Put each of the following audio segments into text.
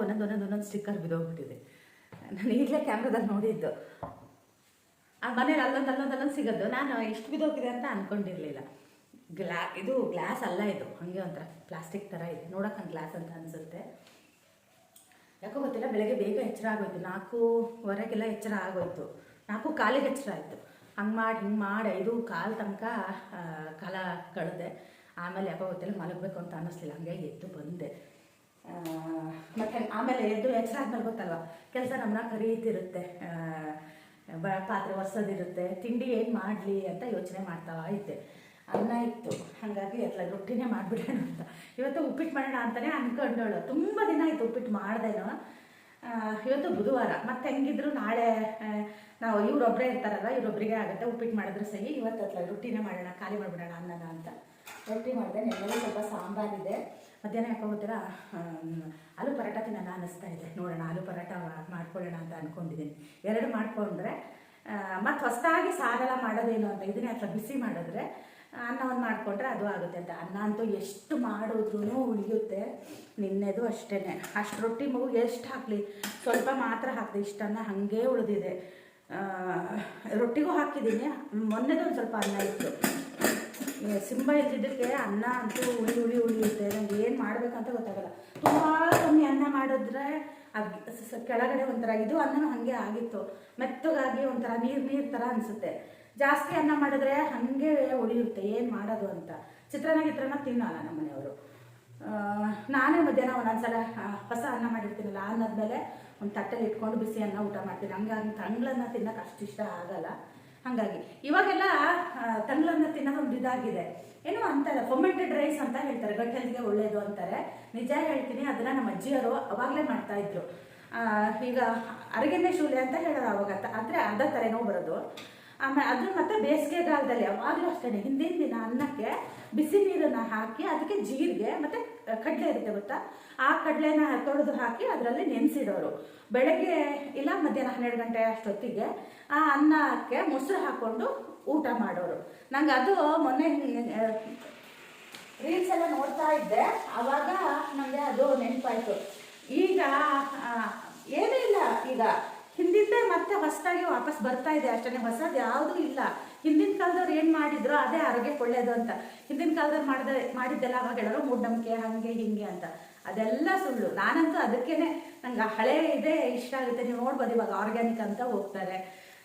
ಒಂದೊಂದು ಸ್ಟಿಕ್ಕರ್ ಬಿದ್ದೋಗ್ಬಿಟ್ಟಿದೆ. ನಾನು ಈಗಲೇ ಕ್ಯಾಮ್ರಾದಲ್ಲಿ ನೋಡಿದ್ದು. ಆ ಮನೇಲಿ ಅಲ್ಲೊಂದು ಸಿಗೋದು. ನಾನು ಎಷ್ಟು ಬಿದ್ದೋಗಿದೆ ಅಂತ ಅಂದ್ಕೊಂಡಿರಲಿಲ್ಲ. ಇದು ಗ್ಲಾಸ್ ಅಲ್ಲ, ಇದು ಹಾಗೆ ಒಂಥರ ಪ್ಲಾಸ್ಟಿಕ್ ಥರ ಇದೆ. ನೋಡೋಕೆ ಗ್ಲಾಸ್ ಅಂತ ಅನಿಸುತ್ತೆ. ಯಾಕೋ ಗೊತ್ತಿಲ್ಲ, ಬೆಳಗ್ಗೆ ಬೇಗ ಎಚ್ಚರ ಆಗೋಯ್ತು. 4:15 ಎಚ್ಚರ ಆಗೋಯ್ತು. 4:15 ಎಚ್ಚರ ಆಯಿತು. ಹಿಂಗೆ ಮಾಡಿ 5:15 ತನಕ ಕಾಲ ಕಳೆದೆ. ಆಮೇಲೆ ಯಾಕೋ ಗೊತ್ತಿಲ್ಲ, ಮಲಗಬೇಕು ಅಂತ ಅನ್ನಿಸ್ಲಿಲ್ಲ. ಹಂಗಾಗಿ ಎದ್ದು ಬಂದೆ. ಮತ್ತು ಆಮೇಲೆ ಎದ್ದು ಎಚ್ಚರ ಆದ್ಮೇಲೆ ಗೊತ್ತಲ್ವ, ಕೆಲಸ ನಮ್ಮನ್ನ ಕರೀತಿರುತ್ತೆ. ಪಾತ್ರೆ ಒರೆಸೋದಿರುತ್ತೆ, ತಿಂಡಿ ಏನು ಮಾಡಲಿ ಅಂತ ಯೋಚನೆ ಮಾಡ್ತಾ ಇದ್ದೆ. ಅನ್ನ ಇತ್ತು, ಹಾಗಾಗಿ ರೊಟ್ಟಿನೇ ಮಾಡಿಬಿಡೋಣ ಅಂತ. ಇವತ್ತು ಉಪ್ಪಿಟ್ಟು ಮಾಡೋಣ ಅಂತಲೇ ಅಂದ್ಕೊಂಡೋಳು. ತುಂಬ ದಿನ ಆಯಿತು ಉಪ್ಪಿಟ್ಟು ಮಾಡ್ದೇನೋ. ಇವತ್ತು ಬುಧವಾರ, ಮತ್ತು ಹೆಂಗಿದ್ರು ನಾಳೆ ನಾವು ಇವ್ರೊಬ್ಬರೇ ಇರ್ತಾರಲ್ಲ, ಇವ್ರೊಬ್ಬರಿಗೆ ಆಗುತ್ತೆ ಉಪ್ಪಿಟ್ಟು ಮಾಡಿದ್ರೆ ಸಹಿ. ಇವತ್ತು ರೊಟ್ಟಿನೇ ಮಾಡೋಣ, ಖಾಲಿ ಮಾಡಿಬಿಡೋಣ ಅನ್ನನ ಅಂತ ರೊಟ್ಟಿ ಮಾಡಿದೆ. ನೆನ್ನೆಲ್ಲ ಸ್ವಲ್ಪ ಸಾಂಬಾರಿದೆ. ಮಧ್ಯಾಹ್ನ ಯಾಕೋ ಗೊತ್ತಿಲ್ಲ, ಆಲೂ ಪರೋಟ ತಿನ್ನೋಣ ಅನ್ನಿಸ್ತಾ ಇದೆ. ನೋಡೋಣ, ಆಲೂ ಪರೋಟ ಮಾಡ್ಕೊಳ್ಳೋಣ ಅಂತ ಅಂದ್ಕೊಂಡಿದ್ದೀನಿ. 2 ಮಾಡಿಕೊಂಡ್ರೆ ಮತ್ತು ಹೊಸದಾಗಿ ಸಾರೆಲ್ಲ ಮಾಡೋದೇನು ಅಂತ ಇದನ್ನೇ ಬಿಸಿ ಮಾಡಿದ್ರೆ ಅನ್ನ ಒಂದು ಮಾಡಿಕೊಂಡ್ರೆ ಅದು ಆಗುತ್ತೆ ಅಂತ. ಅನ್ನ ಅಂತೂ ಎಷ್ಟು ಮಾಡಿದ್ರೂ ಉಳಿಯುತ್ತೆ. ನಿನ್ನೆದು ಅಷ್ಟೇ, ಅಷ್ಟು ರೊಟ್ಟಿ ಮಗು ಎಷ್ಟು ಹಾಕಲಿ, ಸ್ವಲ್ಪ ಮಾತ್ರ ಹಾಕಿದೆ. ಇಷ್ಟನ್ನ ಹಾಗೇ ಉಳಿದಿದೆ. ರೊಟ್ಟಿಗೂ ಹಾಕಿದ್ದೀನಿ. ಮೊನ್ನೆದು ಒಂದು ಸ್ವಲ್ಪ ಅನ್ನ ಇತ್ತು. ಸಿಂಬ ಇದ್ದಿದ್ದಕ್ಕೆ ಅನ್ನ ಅಂತೂ ಉಳಿಯುತ್ತೆ. ನನಗೆ ಏನು ಮಾಡಬೇಕಂತ ಗೊತ್ತಾಗಲ್ಲ. ತುಂಬ ಕಮ್ಮಿ ಅನ್ನ ಮಾಡಿದ್ರೆ ಕೆಳಗಡೆ ಒಂಥರ ಇದು ಅನ್ನನೂ ಹಾಗೆ ಆಗಿತ್ತು. ಮೆತ್ತಗಾಗಿ ಒಂಥರ ನೀರು ಥರ ಅನಿಸುತ್ತೆ. ಜಾಸ್ತಿ ಅನ್ನ ಮಾಡಿದ್ರೆ ಹಾಗೆ ಉಳಿಯುತ್ತೆ. ಏನು ಮಾಡೋದು ಅಂತ. ಚಿತ್ರಾನ್ನ ತಿನ್ನಲ್ಲ ನಮ್ಮ ಮನೆಯವರು. ನಾನೇ ಮಧ್ಯಾಹ್ನ ಒಂದೊಂದ್ಸಲ ಹೊಸ ಅನ್ನ ಮಾಡಿರ್ತೀನಲ್ಲ, ಅನ್ನದ್ಮೇಲೆ ಒಂದು ತಟ್ಟೆಲಿ ಇಟ್ಕೊಂಡು ಬಿಸಿ ಅನ್ನ ಊಟ ಮಾಡ್ತೀನಿ. ಹಂಗಾಗಿ ತಂಗ್ಳನ್ನ ತಿನ್ನೋಕೆ ಅಷ್ಟು ಇಷ್ಟ ಆಗಲ್ಲ. ಹಾಗಾಗಿ ಇವಾಗೆಲ್ಲ ತಂಗ್ಳನ್ನ ತಿನ್ನೋದು ಒಂದು ಇದಾಗಿದೆ. ಏನೋ ಅಂತಾರೆ, ಫರ್ಮೆಂಟೆಡ್ ರೈಸ್ ಅಂತ ಹೇಳ್ತಾರೆ, ಗಟ್ ಹೆಲ್ತ್ಗೆ ಒಳ್ಳೇದು ಅಂತಾರೆ. ನಿಜ ಹೇಳ್ತೀನಿ, ಅದನ್ನು ನಮ್ಮ ಅಜ್ಜಿಯವರು ಅವಾಗಲೇ ಮಾಡ್ತಾಯಿದ್ರು. ಈಗ ಅರಗೆಣ್ಣೆ ಶೂಲೆ ಅಂತ ಹೇಳೋದು ಅವಾಗ. ಆದರೆ ಅರ್ಧ ತಲೆನೋವು ಬರೋದು. ಆಮೇಲೆ ಅದು ಮತ್ತು ಬೇಸಿಗೆಗಾಲದಲ್ಲಿ ಯಾವಾಗಲೂ ಅಷ್ಟೇ, ಹಿಂದಿನ ದಿನ ಅನ್ನಕ್ಕೆ ಬಿಸಿ ನೀರನ್ನು ಹಾಕಿ ಅದಕ್ಕೆ ಜೀರಿಗೆ ಮತ್ತು ಕಡಲೆ ಇರುತ್ತೆ ಗೊತ್ತಾ, ಆ ಕಡಲೆನ ತೊಳೆದು ಹಾಕಿ ಅದರಲ್ಲಿ ನೆನೆಸಿಡೋರು. ಬೆಳಗ್ಗೆ ಇಲ್ಲ ಮಧ್ಯಾಹ್ನ 12 ಗಂಟೆ ಅಷ್ಟೊತ್ತಿಗೆ ಆ ಅನ್ನಕ್ಕೆ ಮೊಸರು ಹಾಕ್ಕೊಂಡು ಊಟ ಮಾಡೋರು. ನಂಗೆ ಅದು ಮೊನ್ನೆ ರೀಲ್ಸ್ ಎಲ್ಲ ನೋಡ್ತಾ ಇದ್ದೆ, ಆವಾಗ ನನಗೆ ಅದು ನೆನಪಾಯಿತು. ಈಗ ಏನೂ ಇಲ್ಲ, ಈಗ ಹಿಂದಿಂದೇ ಮತ್ತೆ ಹೊಸದಾಗಿ ವಾಪಸ್ ಬರ್ತಾ ಇದೆ ಅಷ್ಟೇ. ಹೊಸದು ಯಾವುದೂ ಇಲ್ಲ. ಹಿಂದಿನ ಕಾಲದವ್ರು ಏನು ಮಾಡಿದ್ರು ಅದೇ ಆರೋಗ್ಯಕ್ಕೆ ಒಳ್ಳೇದು ಅಂತ. ಹಿಂದಿನ ಕಾಲದವ್ರು ಮಾಡಿದ್ದೆಲ್ಲ ಅವಾಗ ಹೇಳೋರು ಮೂಢನಂಬಿಕೆ ಹಾಗೆ ಹಿಂಗೆ ಅಂತ. ಅದೆಲ್ಲ ಸುಳ್ಳು. ನಾನಂತೂ ಅದಕ್ಕೇನೆ ನಂಗೆ ಹಳೆ ಇದೇ ಇಷ್ಟ ಆಗುತ್ತೆ. ನೀವು ನೋಡ್ಬೋದು, ಇವಾಗ ಆರ್ಗ್ಯಾನಿಕ್ ಅಂತ ಹೋಗ್ತಾರೆ.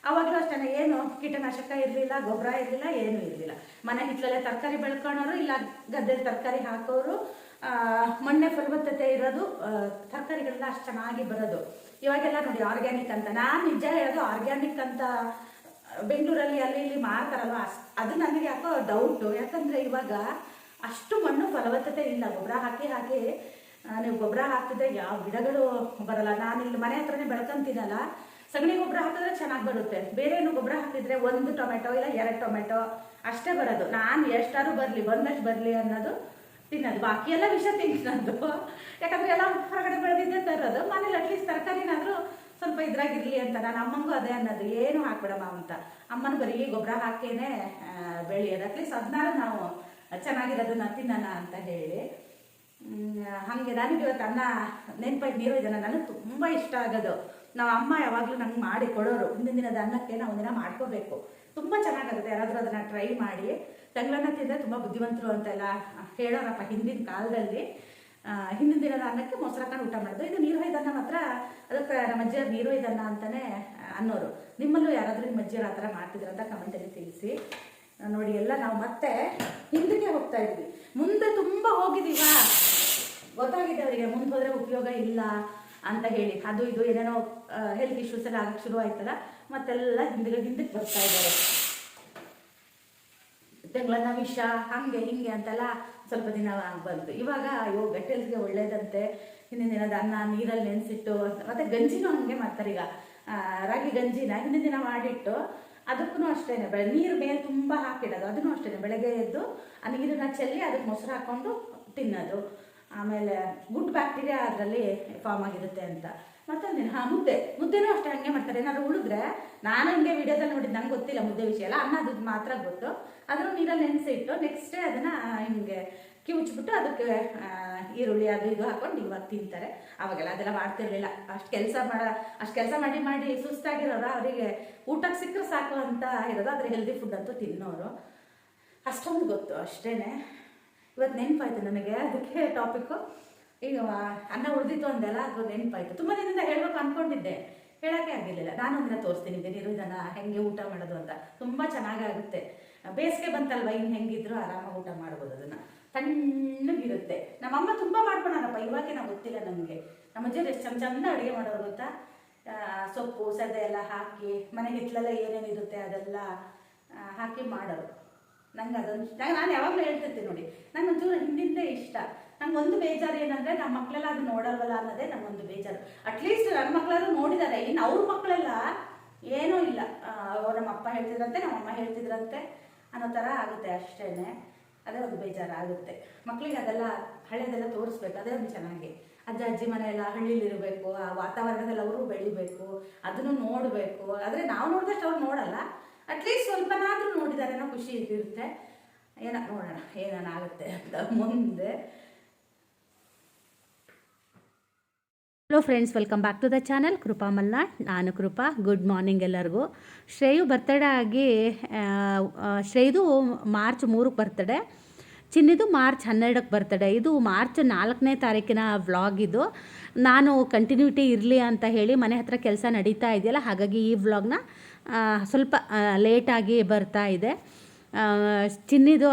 ಅವಾಗಲೂ ಅಷ್ಟೇ, ಏನು ಕೀಟನಾಶಕ ಇರಲಿಲ್ಲ, ಗೊಬ್ಬರ ಇರಲಿಲ್ಲ, ಏನೂ ಇರಲಿಲ್ಲ. ಮನೆ ಹಿತ್ತಲಲ್ಲೇ ತರಕಾರಿ ಬೆಳ್ಕೊಳೋರು, ಇಲ್ಲ ಗದ್ದೆಲಿ ತರಕಾರಿ ಹಾಕೋರು. ಮಣ್ಣೆ ಫಲವತ್ತತೆ ಇರೋದು, ತರಕಾರಿಗಳೆಲ್ಲ ಅಷ್ಟು ಚೆನ್ನಾಗಿ ಬರೋದು. ಇವಾಗೆಲ್ಲ ನೋಡಿ ಆರ್ಗ್ಯಾನಿಕ್ ಅಂತ. ನಾನು ನಿಜ ಹೇಳೋದು, ಆರ್ಗ್ಯಾನಿಕ್ ಅಂತ ಬೆಂಗಳೂರಲ್ಲಿ ಅಲ್ಲಿ ಇಲ್ಲಿ ಮಾರ್ತಾರಲ್ವ, ಅದು ನನಗೆ ಯಾಕೋ ಡೌಟು. ಯಾಕಂದರೆ ಇವಾಗ ಅಷ್ಟು ಮಣ್ಣು ಫಲವತ್ತತೆ ಇಲ್ಲ. ಗೊಬ್ಬರ ಹಾಕಿ ನೀವು ಗೊಬ್ಬರ ಹಾಕಿದ್ರೆ ಯಾವ ಗಿಡಗಳು ಬರಲ್ಲ. ನಾನು ಇಲ್ಲಿ ಮನೆ ಹತ್ರನೇ ಬೆಳ್ಕೊಂತೀನಲ್ಲ, ಸಗಣಿ ಗೊಬ್ಬರ ಹಾಕಿದ್ರೆ ಚೆನ್ನಾಗಿ ಬರುತ್ತೆ. ಬೇರೇನು ಗೊಬ್ಬರ ಹಾಕಿದ್ರೆ 1 ಟೊಮೆಟೊ ಇಲ್ಲ 2 ಟೊಮೆಟೊ ಅಷ್ಟೇ ಬರೋದು. ನಾನು ಎಷ್ಟಾದ್ರೂ ಬರಲಿ, ಬಂದಷ್ಟು ಬರಲಿ ಅನ್ನೋದು ತಿನ್ನೋದು. ಬಾಕಿ ಎಲ್ಲ ವಿಷ ತಿನ್ನೋದು. ಯಾಕಂದರೆ ಎಲ್ಲ ಹೊರಗಡೆ ಬೆಳೆದಿದ್ದೇ ತರೋದು. ಮನೇಲಿ ಅಟ್ಲೀಸ್ಟ್ ತರಕಾರಿನಾದರೂ ಸ್ವಲ್ಪ ಇದ್ರಾಗಿರಲಿ ಅಂತ. ನಾನು ಅಮ್ಮಂಗೂ ಅದೇ ಅನ್ನೋದು, ಏನು ಹಾಕ್ಬಿಡಮ್ಮ ಅಂತ. ಅಮ್ಮನ ಬರೀ ಗೊಬ್ಬರ ಹಾಕೇನೆ ಬೆಳೆಯೋದು. ಅಟ್ಲೀಸ್ಟ್ ಅದನ್ನಾರು ನಾವು ಚೆನ್ನಾಗಿರೋದನ್ನ ತಿನ್ನೋಣ ಅಂತ ಹೇಳಿ. ಹಾಗೆ ನನಗೆ ಇವತ್ತು ಅನ್ನ ನೆನಪಾಗಿ ನೀರು ಇದನ್ನು ನನಗೆ ತುಂಬ ಇಷ್ಟ ಆಗೋದು. ನಾವು ಅಮ್ಮ ಯಾವಾಗಲೂ ನಂಗೆ ಮಾಡಿ ಕೊಡೋರು. ಹಿಂದಿನ ದಿನದ ಅನ್ನಕ್ಕೆ ನಾವು ಒಂದಿನ ಮಾಡ್ಕೋಬೇಕು, ತುಂಬ ಚೆನ್ನಾಗಾಗುತ್ತೆ. ಯಾರಾದರೂ ಅದನ್ನು ಟ್ರೈ ಮಾಡಿ. ತಂಗ್ಳನ್ನ ತಿಂದರೆ ತುಂಬ ಬುದ್ಧಿವಂತರು ಅಂತೆಲ್ಲ ಹೇಳೋರಪ್ಪ ಹಿಂದಿನ ಕಾಲದಲ್ಲಿ. ಹಿಂದಿನ ದಿನದ ಅನ್ನಕ್ಕೆ ಮೊಸರು ಹಾಕೊಂಡು ಊಟ ಮಾಡೋದು. ಇದು ನೀರು ಹೊಯ್ದನ್ನ ಮಾತ್ರ, ಅದಕ್ಕೆ ನಮ್ಮ ಅಜ್ಜಿಯವ್ರು ನೀರು ಹೊಯ್ದನ್ನ ಅಂತಲೇ ಅನ್ನೋರು. ನಿಮ್ಮಲ್ಲೂ ಯಾರಾದರೂ ನಿಮ್ಮ ಅಜ್ಜಿಯವ್ರು ಆ ಥರ ಮಾಡ್ತಿದ್ರು ಅಂತ ಕಮೆಂಟಲ್ಲಿ ತಿಳಿಸಿ. ನೋಡಿ, ಎಲ್ಲ ನಾವು ಮತ್ತೆ ಹಿಂದಕ್ಕೆ ಹೋಗ್ತಾ ಇದ್ವಿ. ಮುಂದೆ ತುಂಬ ಹೋಗಿದ್ದೀವ, ಗೊತ್ತಾಗಿದೆ ಅವರಿಗೆ ಮುಂದೆ ಹೋದರೆ ಉಪಯೋಗ ಇಲ್ಲ ಅಂತ ಹೇಳಿ. ಅದು ಇದು ಏನೇನೋ ಹೆಲ್ತ್ ಇಶ್ಯೂಸ್ ಎಲ್ಲ ಆಗಕ್ಕೆ ಶುರು ಆಯ್ತಲ್ಲ, ಮತ್ತೆಲ್ಲ ಹಿಂದಕ್ಕೆ ಬರ್ತಾ ಇದ್ದಾರೆ. ತೆಂಗ್ಳನ್ನ ವಿಷ ಹಾಗೆ ಹಿಂಗೆ ಅಂತೆಲ್ಲ ಸ್ವಲ್ಪ ದಿನ ಬಂತು. ಇವಾಗ ಗಟ್ ಹೆಲ್ತ್ಗೆ ಒಳ್ಳೇದಂತೆ. ಹಿಂದಿನ ದಿನದ ಅನ್ನ ನೀರಲ್ಲಿ ನೆನೆಸಿಟ್ಟು, ಮತ್ತು ಗಂಜಿನೂ ಹಾಗೆ ಮಾಡ್ತಾರೆ. ಈಗ ರಾಗಿ ಗಂಜಿನ ಹಿಂದಿನ ದಿನ ಮಾಡಿಟ್ಟು ಅದಕ್ಕೂ ಅಷ್ಟೇ ನೀರು ಮೇಲೆ ತುಂಬ ಹಾಕಿಡೋದು. ಅದನ್ನು ಅಷ್ಟೇ ಬೆಳಗ್ಗೆ ಎದ್ದು ಆ ನೀರನ್ನ ಚೆಲ್ಲಿ ಅದಕ್ಕೆ ಮೊಸರು ಹಾಕ್ಕೊಂಡು ತಿನ್ನೋದು. ಆಮೇಲೆ ಗುಡ್ ಬ್ಯಾಕ್ಟೀರಿಯಾ ಅದರಲ್ಲಿ ಫಾರ್ಮ್ ಆಗಿರುತ್ತೆ ಅಂತ. ಮತ್ತೊಂದಿನ ಮುದ್ದೆನೂ ಅಷ್ಟೇ ಹಂಗೆ ಮಾಡ್ತಾರೆ. ಏನಾದ್ರು ಉಳಿದ್ರೆ, ನಾನು ಹಂಗೆ ವಿಡಿಯೋದಲ್ಲಿ ನೋಡಿದ್ದು, ನಂಗೆ ಗೊತ್ತಿಲ್ಲ ಮುದ್ದೆ ವಿಷಯ ಎಲ್ಲ. ಅನ್ನೋದು ಮಾತ್ರ ಗೊತ್ತು. ಅದನ್ನು ನೀರಲ್ಲಿ ನೆನೆಸಿಟ್ಟು ನೆಕ್ಸ್ಟ್ ಡೇ ಅದನ್ನು ಹಿಂಗೆ ಕಿವುಚ್ಬಿಟ್ಟು ಅದಕ್ಕೆ ಈರುಳ್ಳಿ ಅದು ಇದು ಹಾಕೊಂಡು ಇವಾಗ ತಿಂತಾರೆ. ಅವಾಗೆಲ್ಲ ಅದೆಲ್ಲ ಮಾಡ್ತಿರ್ಲಿಲ್ಲ. ಅಷ್ಟು ಕೆಲಸ ಮಾಡಿ ಸುಸ್ತಾಗಿರೋರು, ಅವರಿಗೆ ಊಟಕ್ಕೆ ಸಿಕ್ಕರೆ ಸಾಕು ಅಂತ ಇರೋದು. ಆದರೆ ಹೆಲ್ದಿ ಫುಡ್ ಅಂತೂ ತಿನ್ನೋರು. ಅಷ್ಟೊಂದು ಗೊತ್ತು ಅಷ್ಟೇನೆ. ಇವತ್ತು ನೆನಪಾಯ್ತು ನನಗೆ, ಅದಕ್ಕೆ ಟಾಪಿಕ್ಕು. ಈಗ ಅನ್ನ ಉಳಿದಿತ್ತು ಅಂದೆಲ್ಲ, ಅದು ನೆನಪಾಯ್ತು. ತುಂಬ ದಿನದಿಂದ ಹೇಳಬೇಕು ಅಂದ್ಕೊಂಡಿದ್ದೆ, ಹೇಳೋಕ್ಕೆ ಆಗಿರಲಿಲ್ಲ. ನಾನು ಒಂದಿನ ತೋರಿಸ್ತೀನಿ ಇದನ್ನ ಹೆಂಗೆ ಊಟ ಮಾಡೋದು ಅಂತ. ತುಂಬ ಚೆನ್ನಾಗಾಗುತ್ತೆ. ಬೇಸಿಗೆ ಬಂತಲ್ವ, ಇನ್ನು ಹೆಂಗಿದ್ರು ಆರಾಮಾಗಿ ಊಟ ಮಾಡ್ಬೋದು. ಅದನ್ನು ತಣ್ಣಗಿರುತ್ತೆ. ನಮ್ಮಮ್ಮ ತುಂಬ ಮಾಡ್ಕೊಳಾರಪ್ಪ, ಇವಾಗೆ ನಾವು ಗೊತ್ತಿಲ್ಲ ನಮಗೆ. ನಮ್ಮ ಅಜ್ಜರು ಎಷ್ಟು ಚಂದ ಅಡುಗೆ ಮಾಡೋರು ಗೊತ್ತಾ. ಸೊಪ್ಪು ಸದೆ ಎಲ್ಲ ಹಾಕಿ, ಮನೆ ಹಿತ್ತಲೆಲ್ಲ ಏನೇನಿರುತ್ತೆ ಅದೆಲ್ಲ ಹಾಕಿ ಮಾಡೋರು. ನಂಗೆ ಅದೊಂದು ನಾನು ಯಾವಾಗಲೂ ಹೇಳ್ತಿರ್ತೀನಿ ನೋಡಿ, ನಂಗೆ ಒಂಚೂರು ಹಿಂದಿಂದೇ ಇಷ್ಟ. ನಂಗೆ ಒಂದು ಬೇಜಾರು ಏನಂದರೆ, ನಮ್ಮ ಮಕ್ಕಳೆಲ್ಲ ಅದು ನೋಡಲ್ವಲ್ಲ ಅನ್ನೋದೇ ನಂಗೊಂದು ಬೇಜಾರು. ಅಟ್ಲೀಸ್ಟ್ ನನ್ನ ಮಕ್ಕಳಾದ್ರೂ ನೋಡಿದ್ದಾರೆ, ಇನ್ನು ಅವ್ರ ಮಕ್ಕಳೆಲ್ಲ ಏನೂ ಇಲ್ಲ. ನಮ್ಮ ಅಪ್ಪ ಹೇಳ್ತಿದ್ರಂತೆ, ನಮ್ಮಮ್ಮ ಹೇಳ್ತಿದ್ರಂತೆ ಅನ್ನೋ ಥರ ಆಗುತ್ತೆ ಅಷ್ಟೇ. ಅದೇ ಒಂದು ಬೇಜಾರಾಗುತ್ತೆ. ಮಕ್ಕಳಿಗೆ ಅದೆಲ್ಲ ಹಳೆದೆಲ್ಲ ತೋರಿಸ್ಬೇಕು, ಅದೇ ಒಂದು ಚೆನ್ನಾಗಿ. ಅಜ್ಜ ಅಜ್ಜಿ ಮನೆಯೆಲ್ಲ ಹಳ್ಳಿಲಿರಬೇಕು, ಆ ವಾತಾವರಣದಲ್ಲಿ ಅವರು ಬೆಳಿಬೇಕು, ಅದನ್ನು ನೋಡಬೇಕು. ಆದರೆ ನಾವು ನೋಡಿದಷ್ಟು ಅವ್ರು ನೋಡಲ್ಲ. ಅಟ್ಲೀಸ್ಟ್ ಸ್ವಲ್ಪನಾದರೂ ನೋಡಿದ್ದಾರೆ ಅನ್ನೋ ಖುಷಿ ಇರುತ್ತೆ. ನೋಡೋಣ ಏನಾಗುತ್ತೆ ಅಂತ ಮುಂದೆ. Hello friends, welcome back to the channel Krupa Malnad. ನಾನು ಕೃಪಾ. ಗುಡ್ ಮಾರ್ನಿಂಗ್ ಎಲ್ಲರಿಗೂ. ಶ್ರೇಯು ಬರ್ತಡೇ ಆಗಿ, ಶ್ರೇಯದು ಮಾರ್ಚ್ 3ಕ್ಕೆ ಬರ್ತಡೇ, ಚಿನ್ನಿದು ಮಾರ್ಚ್ 12ಕ್ಕೆ ಬರ್ತಡೇ. ಇದು ಮಾರ್ಚ್ 4ನೇ ತಾರೀಕಿನ ವ್ಲಾಗ್. ಇದು ನಾನು ಕಂಟಿನ್ಯೂಟಿ ಇರಲಿ ಅಂತ ಹೇಳಿ ಮನೆ ಹತ್ರ ಕೆಲಸ ನಡೀತಾ ಇದೆಯಲ್ಲ, ಹಾಗಾಗಿ ಈ ವ್ಲಾಗ್ನ ಸ್ವಲ್ಪ ಲೇಟಾಗಿ ಬರ್ತಾ ಇದೆ. ಚಿನ್ನಿದು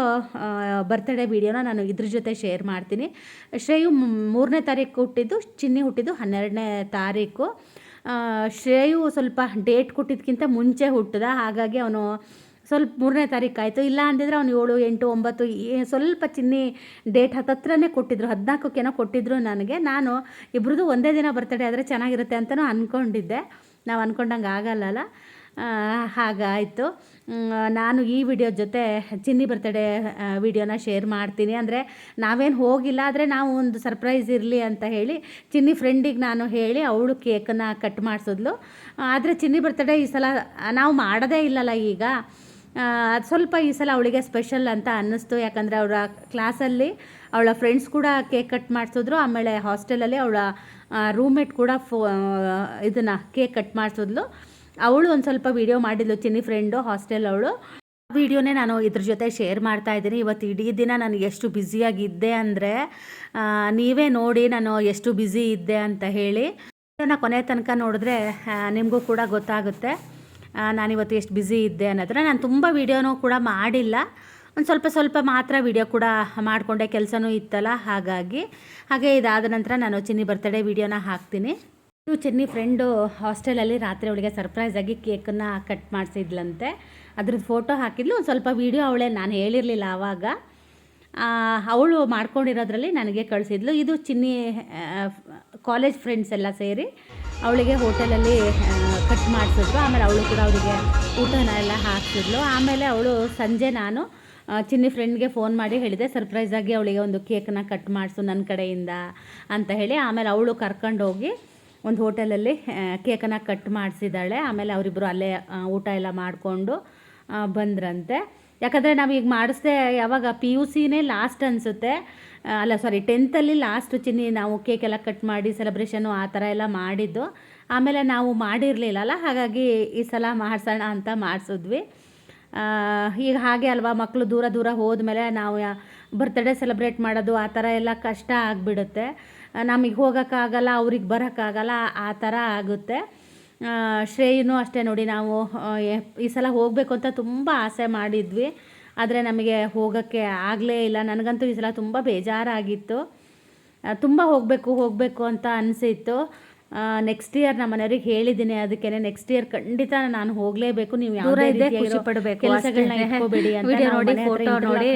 ಬರ್ತಡೇ ವಿಡಿಯೋನ ನಾನು ಇದ್ರ ಜೊತೆ ಶೇರ್ ಮಾಡ್ತೀನಿ. ಶ್ರೇಯು 3ನೇ ತಾರೀಕು ಹುಟ್ಟಿದ್ದು, ಚಿನ್ನಿ ಹುಟ್ಟಿದ್ದು 12ನೇ ತಾರೀಕು. ಶ್ರೇಯು ಸ್ವಲ್ಪ ಡೇಟ್ ಕೊಟ್ಟಿದ್ದಕ್ಕಿಂತ ಮುಂಚೆ ಹುಟ್ಟಿದ, ಹಾಗಾಗಿ ಅವನು ಸ್ವಲ್ಪ 3ನೇ ತಾರೀಕು ಆಯಿತು. ಇಲ್ಲ ಅಂದಿದ್ರೆ ಅವನು 7, 8, 9 ಸ್ವಲ್ಪ ಚಿನ್ನಿ ಡೇಟ್ ಹತ್ತತ್ರನೇ ಕೊಟ್ಟಿದ್ರು, 14ಕ್ಕೇನೋ ಕೊಟ್ಟಿದ್ರು ನನಗೆ. ನಾನು ಇಬ್ರದ್ದು ಒಂದೇ ದಿನ ಬರ್ತಡೇ ಆದರೆ ಚೆನ್ನಾಗಿರುತ್ತೆ ಅಂತಲೂ ಅಂದ್ಕೊಂಡಿದ್ದೆ. ನಾವು ಅಂದ್ಕೊಂಡಂಗೆ ಆಗಲ್ಲ, ಹಾಗಾಯಿತು. ನಾನು ಈ ವಿಡಿಯೋ ಜೊತೆ ಚಿನ್ನಿ ಬರ್ತಡೇ ವಿಡಿಯೋನ ಶೇರ್ ಮಾಡ್ತೀನಿ. ಅಂದರೆ ನಾವೇನು ಹೋಗಿಲ್ಲ, ಆದರೆ ನಾವು ಒಂದು ಸರ್ಪ್ರೈಸ್ ಇರಲಿ ಅಂತ ಹೇಳಿ ಚಿನ್ನಿ ಫ್ರೆಂಡಿಗೆ ನಾನು ಹೇಳಿ ಅವಳು ಕೇಕನ್ನು ಕಟ್ ಮಾಡಿಸಿದ್ಲು. ಆದರೆ ಚಿನ್ನಿ ಬರ್ತಡೇ ಈ ಸಲ ನಾವು ಮಾಡೋದೇ ಇಲ್ಲಲ್ಲ ಈಗ. ಅದು ಸ್ವಲ್ಪ ಈ ಸಲ ಅವಳಿಗೆ ಸ್ಪೆಷಲ್ ಅಂತ ಅನ್ನಿಸ್ತು. ಯಾಕಂದರೆ ಅವಳ ಕ್ಲಾಸಲ್ಲಿ ಅವಳ ಫ್ರೆಂಡ್ಸ್ ಕೂಡ ಕೇಕ್ ಕಟ್ ಮಾಡಿಸಿದ್ರು. ಆಮೇಲೆ ಹಾಸ್ಟೆಲಲ್ಲಿ ಅವಳ ರೂಮ್ಮೇಟ್ ಕೂಡ ಇದನ್ನು ಕೇಕ್ ಕಟ್ ಮಾಡಿಸಿದ್ಲು. ಅವಳು ಒಂದು ಸ್ವಲ್ಪ ವೀಡಿಯೋ ಮಾಡಿದ್ಲು, ಚಿನ್ನಿ ಫ್ರೆಂಡು ಹಾಸ್ಟೆಲ್ ಅವಳು. ವಿಡಿಯೋನೇ ನಾನು ಇದ್ರ ಜೊತೆ ಶೇರ್ ಮಾಡ್ತಾ ಇದ್ದೀನಿ. ಇವತ್ತು ಇಡೀ ದಿನ ನಾನು ಎಷ್ಟು ಬ್ಯುಸಿಯಾಗಿದ್ದೆ ಅಂದರೆ, ನೀವೇ ನೋಡಿ ನಾನು ಎಷ್ಟು ಬ್ಯುಸಿ ಇದ್ದೆ ಅಂತ ಹೇಳಿ. ನಾನು ಕೊನೆ ತನಕ ನೋಡಿದ್ರೆ ನಿಮಗೂ ಕೂಡ ಗೊತ್ತಾಗುತ್ತೆ ನಾನಿವತ್ತು ಎಷ್ಟು ಬ್ಯುಸಿ ಇದ್ದೆ ಅನ್ನೋದನ್ನ. ನಾನು ತುಂಬ ವೀಡಿಯೋನೂ ಕೂಡ ಮಾಡಿಲ್ಲ, ಒಂದು ಸ್ವಲ್ಪ ಮಾತ್ರ ವೀಡಿಯೋ ಕೂಡ ಮಾಡಿಕೊಂಡೆ, ಕೆಲಸನೂ ಇತ್ತಲ್ಲ ಹಾಗೆ ಇದಾದ ನಂತರ ನಾನು ಚಿನ್ನಿ ಬರ್ತಡೇ ವೀಡಿಯೋನ ಹಾಕ್ತೀನಿ. ಇದು ಚಿನ್ನಿ ಫ್ರೆಂಡು ಹಾಸ್ಟೆಲಲ್ಲಿ ರಾತ್ರಿ ಅವಳಿಗೆ ಸರ್ಪ್ರೈಸಾಗಿ ಕೇಕನ್ನು ಕಟ್ ಮಾಡಿಸಿದ್ಲಂತೆ. ಅದ್ರದ್ದು ಫೋಟೋ ಹಾಕಿದ್ಲು, ಒಂದು ಸ್ವಲ್ಪ ವೀಡಿಯೋ ಅವಳೇ, ನಾನು ಹೇಳಿರಲಿಲ್ಲ ಆವಾಗ. ಅವಳು ಮಾಡ್ಕೊಂಡಿರೋದ್ರಲ್ಲಿ ನನಗೆ ಕಳಿಸಿದ್ಲು. ಇದು ಚಿನ್ನಿ ಕಾಲೇಜ್ ಫ್ರೆಂಡ್ಸ್ ಎಲ್ಲ ಸೇರಿ ಅವಳಿಗೆ ಹೋಟೆಲಲ್ಲಿ ಕಟ್ ಮಾಡಿಸಿದ್ರು. ಆಮೇಲೆ ಅವಳು ಕೂಡ ಅವರಿಗೆ ಊಟನ ಎಲ್ಲ ಹಾಕ್ಸಿದ್ಲು. ಆಮೇಲೆ ಅವಳು ಸಂಜೆ ನಾನು ಚಿನ್ನಿ ಫ್ರೆಂಡ್ಗೆ ಫೋನ್ ಮಾಡಿ ಹೇಳಿದೆ, ಸರ್ಪ್ರೈಸಾಗಿ ಅವಳಿಗೆ ಒಂದು ಕೇಕನ್ನ ಕಟ್ ಮಾಡಿಸು ನನ್ನ ಕಡೆಯಿಂದ ಅಂತ ಹೇಳಿ. ಆಮೇಲೆ ಅವಳು ಕರ್ಕೊಂಡೋಗಿ ಒಂದು ಹೋಟೆಲಲ್ಲಿ ಕೇಕನ್ನು ಕಟ್ ಮಾಡಿಸಿದ್ದಾಳೆ. ಆಮೇಲೆ ಅವರಿಬ್ಬರು ಅಲ್ಲೇ ಊಟ ಎಲ್ಲ ಮಾಡಿಕೊಂಡು ಬಂದ್ರಂತೆ. ಯಾಕಂದರೆ ನಾವೀಗ ಮಾಡಿಸ್ದೆ ಯಾವಾಗ PUCನೇ ಲಾಸ್ಟ್ ಅನಿಸುತ್ತೆ, 10th ಲಾಸ್ಟ್ ಚಿನ್ನಿ ನಾವು ಕೇಕೆಲ್ಲ ಕಟ್ ಮಾಡಿ ಸೆಲೆಬ್ರೇಷನು ಆ ಥರ ಎಲ್ಲ ಮಾಡಿದ್ದು. ಆಮೇಲೆ ನಾವು ಮಾಡಿರಲಿಲ್ಲಲ್ಲ, ಹಾಗಾಗಿ ಈ ಸಲ ಮಾಡಿಸೋಣ ಅಂತ ಮಾಡಿಸಿದ್ವಿ. ಈಗ ಹಾಗೆ ಅಲ್ವಾ, ಮಕ್ಕಳು ದೂರ ಹೋದ್ಮೇಲೆ ನಾವು ಬರ್ತ್ಡೇ ಸೆಲೆಬ್ರೇಟ್ ಮಾಡೋದು ಆ ಥರ ಎಲ್ಲ ಕಷ್ಟ ಆಗಿಬಿಡುತ್ತೆ. ನಮಗೆ ಹೋಗೋಕ್ಕಾಗಲ್ಲ, ಅವ್ರಿಗೆ ಬರೋಕ್ಕಾಗಲ್ಲ, ಆ ಥರ ಆಗುತ್ತೆ. ಶ್ರೇಯನೂ ಅಷ್ಟೇ ನೋಡಿ, ನಾವು ಈ ಸಲ ಹೋಗಬೇಕು ಅಂತ ತುಂಬ ಆಸೆ ಮಾಡಿದ್ವಿ, ಆದರೆ ನಮಗೆ ಹೋಗೋಕ್ಕೆ ಆಗಲೇ ಇಲ್ಲ. ನನಗಂತೂ ಈ ಸಲ ತುಂಬ ಬೇಜಾರಾಗಿತ್ತು, ತುಂಬ ಹೋಗಬೇಕು ಅಂತ ಅನಿಸಿತ್ತು. ನೆಕ್ಸ್ಟ್ ಇಯರ್ ನಮ್ಮ ಮನೆಯವ್ರಿಗೆ ಹೇಳಿದ್ದೀನಿ, ಅದಕ್ಕೆ ನೆಕ್ಸ್ಟ್ ಇಯರ್ ಖಂಡಿತ ನಾನು ಹೋಗಲೇಬೇಕು. ನೀವು ಯಾವುದೇ ಖುಷಿ ಪಡಬೇಕು, ಕೆಲಸಗಳನ್ನ ಇಟ್ಕೋಬೇಡಿ ಅಂತ ನೋಡಿ, ಫೋಟೋ ನೋಡಿ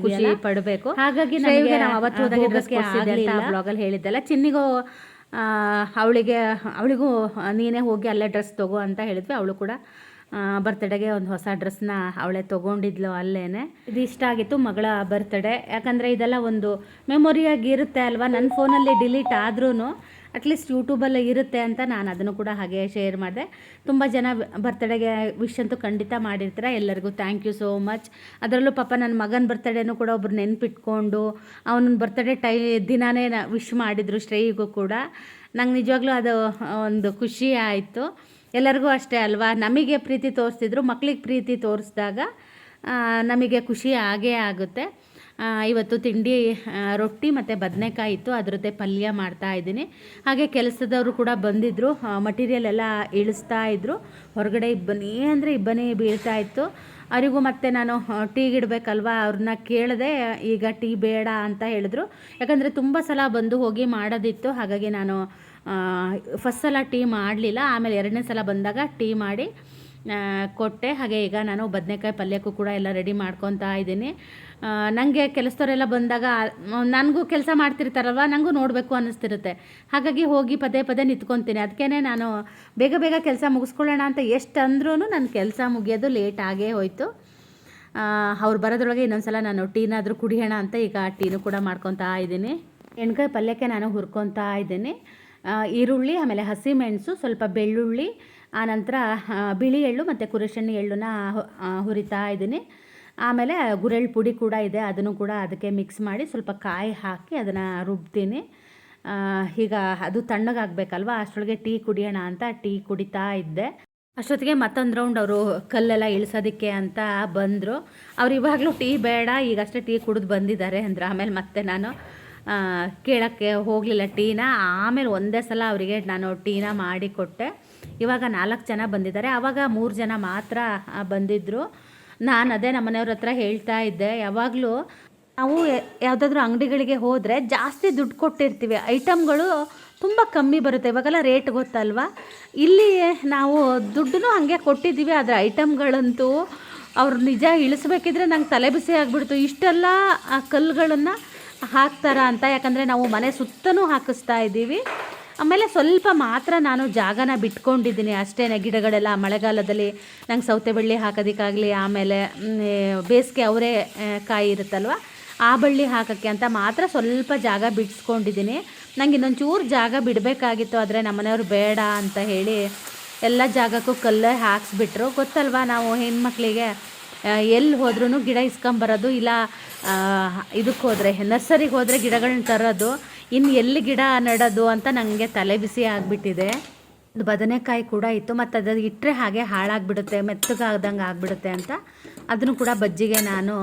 ಖುಷಿ ಪಡಬೇಕು. ಹಾಗಾಗಿ ನಾವು ಅವತ್ತು ಹೋಗೋಕ್ಕೆ ಆಗಲಿಲ್ಲ. ಬ್ಲಾಗಲ್ಲಿ ಹೇಳಿದ್ದೆಲ್ಲ. ಚಿನ್ನಿಗೂ ಅವಳಿಗೂ ನೀನೇ ಹೋಗಿ ಅಲ್ಲೇ ಡ್ರೆಸ್ ತಗೋ ಅಂತ ಹೇಳಿದ್ವಿ. ಅವಳು ಕೂಡ ಬರ್ತಡೆಗೆ ಒಂದು ಹೊಸ ಡ್ರೆಸ್ನ ಅವಳೇ ತೊಗೊಂಡಿದ್ಲು ಅಲ್ಲೇ. ಇದು ಇಷ್ಟ ಆಗಿತ್ತು ಮಗಳ ಬರ್ತಡೆ, ಯಾಕಂದರೆ ಇದೆಲ್ಲ ಒಂದು ಮೆಮೊರಿಯಾಗಿ ಇರುತ್ತೆ ಅಲ್ವಾ. ನನ್ನ ಫೋನಲ್ಲಿ ಡಿಲೀಟ್ ಆದ್ರೂ ಅಟ್ಲೀಸ್ಟ್ ಯೂಟ್ಯೂಬಲ್ಲಿ ಇರುತ್ತೆ ಅಂತ ನಾನು ಅದನ್ನು ಕೂಡ ಹಾಗೆ ಶೇರ್ ಮಾಡಿದೆ. ತುಂಬ ಜನ ಬರ್ತ್ಡೇಗೆ ವಿಶ್ ಅಂತೂ ಖಂಡಿತ ಮಾಡಿರ್ತಾರೆ. ಎಲ್ಲರಿಗೂ ಥ್ಯಾಂಕ್ ಯು ಸೋ ಮಚ್. ಅದರಲ್ಲೂ ಪಾಪ ನನ್ನ ಮಗನ ಬರ್ತಡೇನೂ ಕೂಡ ಒಬ್ರು ನೆನ್ಪಿಟ್ಕೊಂಡು ಅವನ ಬರ್ತಡೇ ದಿನಾನೇ ವಿಶ್ ಮಾಡಿದರು ಶ್ರೇಯಿಗೂ ಕೂಡ. ನಂಗೆ ನಿಜವಾಗ್ಲೂ ಅದು ಒಂದು ಖುಷಿ ಆಯಿತು. ಎಲ್ಲರಿಗೂ ಅಷ್ಟೇ ಅಲ್ವಾ, ನಮಗೆ ಪ್ರೀತಿ ತೋರಿಸ್ತಿದ್ರು, ಮಕ್ಳಿಗೆ ಪ್ರೀತಿ ತೋರಿಸಿದಾಗ ನಮಗೆ ಖುಷಿ ಆಗೇ ಆಗುತ್ತೆ. ಇವತ್ತು ತಿಂಡಿ ರೊಟ್ಟಿ ಮತ್ತು ಬದನೆಕಾಯಿ ಇತ್ತು, ಅದ್ರ ಜೊತೆ ಪಲ್ಯ ಮಾಡ್ತಾಯಿದ್ದೀನಿ. ಹಾಗೆ ಕೆಲಸದವರು ಕೂಡ ಬಂದಿದ್ದರು, ಮಟೀರಿಯಲ್ ಎಲ್ಲ ಇಳಿಸ್ತಾ ಇದ್ದರು. ಹೊರಗಡೆ ಇಬ್ಬನಿ ಬೀಳ್ತಾ ಇತ್ತು. ಅವರಿಗೂ ಮತ್ತೆ ನಾನು ಟೀಗೆ ಇಡಬೇಕಲ್ವ, ಅವ್ರನ್ನ ಕೇಳಿದೆ. ಈಗ ಟೀ ಬೇಡ ಅಂತ ಹೇಳಿದ್ರು, ಯಾಕಂದರೆ ತುಂಬ ಸಲ ಬಂದು ಹೋಗಿ ಮಾಡೋದಿತ್ತು. ಹಾಗಾಗಿ ನಾನು ಫಸ್ಟ್ ಸಲ ಟೀ ಮಾಡಲಿಲ್ಲ, ಆಮೇಲೆ ಎರಡನೇ ಸಲ ಬಂದಾಗ ಟೀ ಮಾಡಿ ಕೊಟ್ಟೆ. ಹಾಗೆ ಈಗ ನಾನು ಬದನೆಕಾಯಿ ಪಲ್ಯಕ್ಕೂ ಕೂಡ ಎಲ್ಲ ರೆಡಿ ಮಾಡ್ಕೊತಾ ಇದ್ದೀನಿ. ನನಗೆ ಕೆಲಸದವರೆಲ್ಲ ಬಂದಾಗ ನನಗೂ ಕೆಲಸ ಮಾಡ್ತಿರ್ತಾರಲ್ವ, ನನಗೂ ನೋಡಬೇಕು ಅನ್ನಿಸ್ತಿರುತ್ತೆ. ಹಾಗಾಗಿ ಹೋಗಿ ಪದೇ ಪದೇ ನಿಂತ್ಕೊತೀನಿ. ಅದಕ್ಕೇ ನಾನು ಬೇಗ ಕೆಲಸ ಮುಗಿಸ್ಕೊಳ್ಳೋಣ ಅಂತ ಎಷ್ಟು ಅಂದ್ರೂ ನನ್ನ ಕೆಲಸ ಮುಗಿಯೋದು ಲೇಟ್ ಆಗೇ ಹೋಯಿತು. ಅವ್ರು ಬರೋದ್ರೊಳಗೆ ಇನ್ನೊಂದು ಸಲ ನಾನು ಟೀನಾದರೂ ಕುಡಿಯೋಣ ಅಂತ ಈಗ ಟೀನು ಕೂಡ ಮಾಡ್ಕೊತಾ ಇದ್ದೀನಿ. ಎಣ್ಗಾಯಿ ಪಲ್ಯಕ್ಕೆ ನಾನು ಹುರ್ಕೊತಾ ಇದ್ದೀನಿ. ಈರುಳ್ಳಿ, ಆಮೇಲೆ ಹಸಿಮೆಣಸು, ಸ್ವಲ್ಪ ಬೆಳ್ಳುಳ್ಳಿ, ಆನಂತರ ಬಿಳಿ ಎಳ್ಳು ಮತ್ತು ಕುರುಶೆಣ್ಣೆ ಎಳ್ಳನ್ನ ಹುರಿತಾ ಇದ್ದೀನಿ. ಆಮೇಲೆ ಗುರೆಳ್ಳು ಪುಡಿ ಕೂಡ ಇದೆ, ಅದನ್ನು ಕೂಡ ಅದಕ್ಕೆ ಮಿಕ್ಸ್ ಮಾಡಿ ಸ್ವಲ್ಪ ಕಾಯಿ ಹಾಕಿ ಅದನ್ನು ರುಬ್ತೀನಿ. ಈಗ ಅದು ತಣ್ಣಗಾಗಬೇಕಲ್ವ, ಅಷ್ಟರೊಳಗೆ ಟೀ ಕುಡಿಯೋಣ ಅಂತ ಟೀ ಕುಡಿತಾ ಇದ್ದೆ. ಅಷ್ಟೊತ್ತಿಗೆ ಮತ್ತೊಂದು ರೌಂಡ್ ಅವರು ಕಲ್ಲೆಲ್ಲ ಇಳಿಸೋದಕ್ಕೆ ಅಂತ ಬಂದರು. ಅವ್ರು ಇವಾಗಲೂ ಟೀ ಬೇಡ, ಈಗಷ್ಟೇ ಟೀ ಕುಡಿದು ಬಂದಿದ್ದಾರೆ ಅಂದ್ರೆ. ಆಮೇಲೆ ಮತ್ತೆ ನಾನು ಕೇಳೋಕ್ಕೆ ಹೋಗಲಿಲ್ಲ ಟೀನ. ಆಮೇಲೆ ಒಂದೇ ಸಲ ಅವರಿಗೆ ನಾನು ಟೀನ ಮಾಡಿಕೊಟ್ಟೆ. ಇವಾಗ 4 ಜನ ಬಂದಿದ್ದಾರೆ, ಆವಾಗ 3 ಜನ ಮಾತ್ರ ಬಂದಿದ್ದರು. ನಾನು ಅದೇ ನಮ್ಮ ಮನೆಯವ್ರ ಹತ್ರ ಹೇಳ್ತಾ ಇದ್ದೆ, ಯಾವಾಗಲೂ ನಾವು ಯಾವುದಾದ್ರೂ ಅಂಗಡಿಗಳಿಗೆ ಹೋದರೆ ಜಾಸ್ತಿ ದುಡ್ಡು ಕೊಟ್ಟಿರ್ತೀವಿ, ಐಟಮ್ಗಳು ತುಂಬ ಕಮ್ಮಿ ಬರುತ್ತೆ. ಇವಾಗೆಲ್ಲ ರೇಟ್ ಗೊತ್ತಲ್ವ, ಇಲ್ಲಿ ನಾವು ದುಡ್ಡನ್ನು ಹಾಗೆ ಕೊಟ್ಟಿದ್ದೀವಿ, ಆದರೆ ಐಟಮ್ಗಳಂತೂ ಅವ್ರು ನಿಜ ಇಳಿಸ್ಬೇಕಿದ್ರೆ ನಂಗೆ ತಲೆ ಬಿಸಿ ಆಗಿಬಿಡ್ತು. ಇಷ್ಟೆಲ್ಲ ಆ ಕಲ್ಲುಗಳನ್ನು ಹಾಕ್ತಾರ ಅಂತ, ಯಾಕಂದರೆ ನಾವು ಮನೆ ಸುತ್ತಲೂ ಹಾಕಿಸ್ತಾ ಇದ್ದೀವಿ. ಆಮೇಲೆ ಸ್ವಲ್ಪ ಮಾತ್ರ ನಾನು ಜಾಗನ ಬಿಟ್ಕೊಂಡಿದ್ದೀನಿ ಅಷ್ಟೇ. ಗಿಡಗಳೆಲ್ಲ ಮಳೆಗಾಲದಲ್ಲಿ ನಂಗೆ ಸೌತೆ ಬಳ್ಳಿ ಹಾಕೋದಕ್ಕಾಗಲಿ, ಆಮೇಲೆ ಬೇಸಿಗೆ ಅವರೇ ಕಾಯಿ ಇರುತ್ತಲ್ವ, ಆ ಬಳ್ಳಿ ಹಾಕೋಕ್ಕೆ ಅಂತ ಮಾತ್ರ ಸ್ವಲ್ಪ ಜಾಗ ಬಿಡಿಸ್ಕೊಂಡಿದ್ದೀನಿ. ನಂಗೆ ಇನ್ನೊಂದು ಚೂರು ಜಾಗ ಬಿಡಬೇಕಾಗಿತ್ತು, ಆದರೆ ನಮ್ಮನೆಯವ್ರು ಬೇಡ ಅಂತ ಹೇಳಿ ಎಲ್ಲ ಜಾಗಕ್ಕೂ ಕಲ್ಲೇ ಹಾಕ್ಸ್ಬಿಟ್ರು. ಗೊತ್ತಲ್ವ, ನಾವು ಹೆಣ್ಮಕ್ಳಿಗೆ ಎಲ್ಲಿ ಹೋದ್ರೂ ಗಿಡ ಇಸ್ಕೊಂಬರೋದು, ಇಲ್ಲ ಇದಕ್ಕೆ ಹೋದರೆ ನರ್ಸರಿಗೆ ಹೋದರೆ ಗಿಡಗಳನ್ನ ತರೋದು, ಇನ್ನು ಎಲ್ಲಿ ಗಿಡ ನೆಡೋದು ಅಂತ ನನಗೆ ತಲೆ ಬಿಸಿ ಆಗಿಬಿಟ್ಟಿದೆ. ಅದು ಬದನೆಕಾಯಿ ಕೂಡ ಇತ್ತು, ಮತ್ತು ಅದು ಇಟ್ಟರೆ ಹಾಗೆ ಹಾಳಾಗಿಬಿಡುತ್ತೆ, ಮೆತ್ತಗಾದಂಗೆ ಆಗಿಬಿಡುತ್ತೆ ಅಂತ ಅದನ್ನು ಕೂಡ ಬಜ್ಜಿಗೆ ನಾನು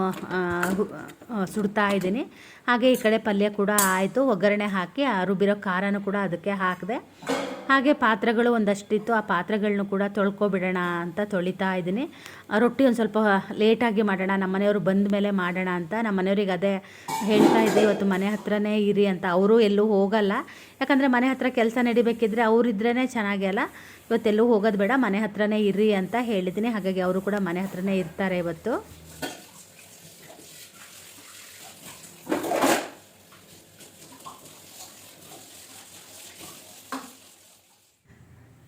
ಸುಡ್ತಾ ಇದ್ದೀನಿ. ಹಾಗೆ ಈ ಕಡೆ ಪಲ್ಯ ಕೂಡ ಆಯಿತು, ಒಗ್ಗರಣೆ ಹಾಕಿ ರುಬ್ಬಿರೋ ಖಾರನೂ ಕೂಡ ಅದಕ್ಕೆ ಹಾಕಿದೆ. ಹಾಗೆ ಪಾತ್ರೆಗಳು ಒಂದಷ್ಟಿತ್ತು, ಆ ಪಾತ್ರೆಗಳನ್ನೂ ಕೂಡ ತೊಳ್ಕೊಬಿಡೋಣ ಅಂತ ತೊಳಿತಾ ಇದ್ದೀನಿ. ರೊಟ್ಟಿ ಒಂದು ಸ್ವಲ್ಪ ಲೇಟಾಗಿ ಮಾಡೋಣ, ನಮ್ಮ ಮನೆಯವರು ಬಂದ ಮೇಲೆ ಮಾಡೋಣ ಅಂತ. ನಮ್ಮ ಮನೆಯವ್ರಿಗೆ ಅದೇ ಹೇಳ್ತಾ ಇದ್ದೆ, ಇವತ್ತು ಮನೆ ಹತ್ರನೇ ಇರಿ ಅಂತ. ಅವರು ಎಲ್ಲೂ ಹೋಗಲ್ಲ, ಯಾಕಂದರೆ ಮನೆ ಹತ್ರ ಕೆಲಸ ನಡಿಬೇಕಿದ್ರೆ ಅವರಿದ್ರೇ ಚೆನ್ನಾಗಿ ಅಲ್ಲ. ಇವತ್ತೆಲ್ಲೂ ಹೋಗೋದು ಬೇಡ, ಮನೆ ಹತ್ರನೇ ಇರಿ ಅಂತ ಹೇಳಿದ್ದೀನಿ. ಹಾಗಾಗಿ ಅವರು ಕೂಡ ಮನೆ ಹತ್ರನೇ ಇರ್ತಾರೆ ಇವತ್ತು.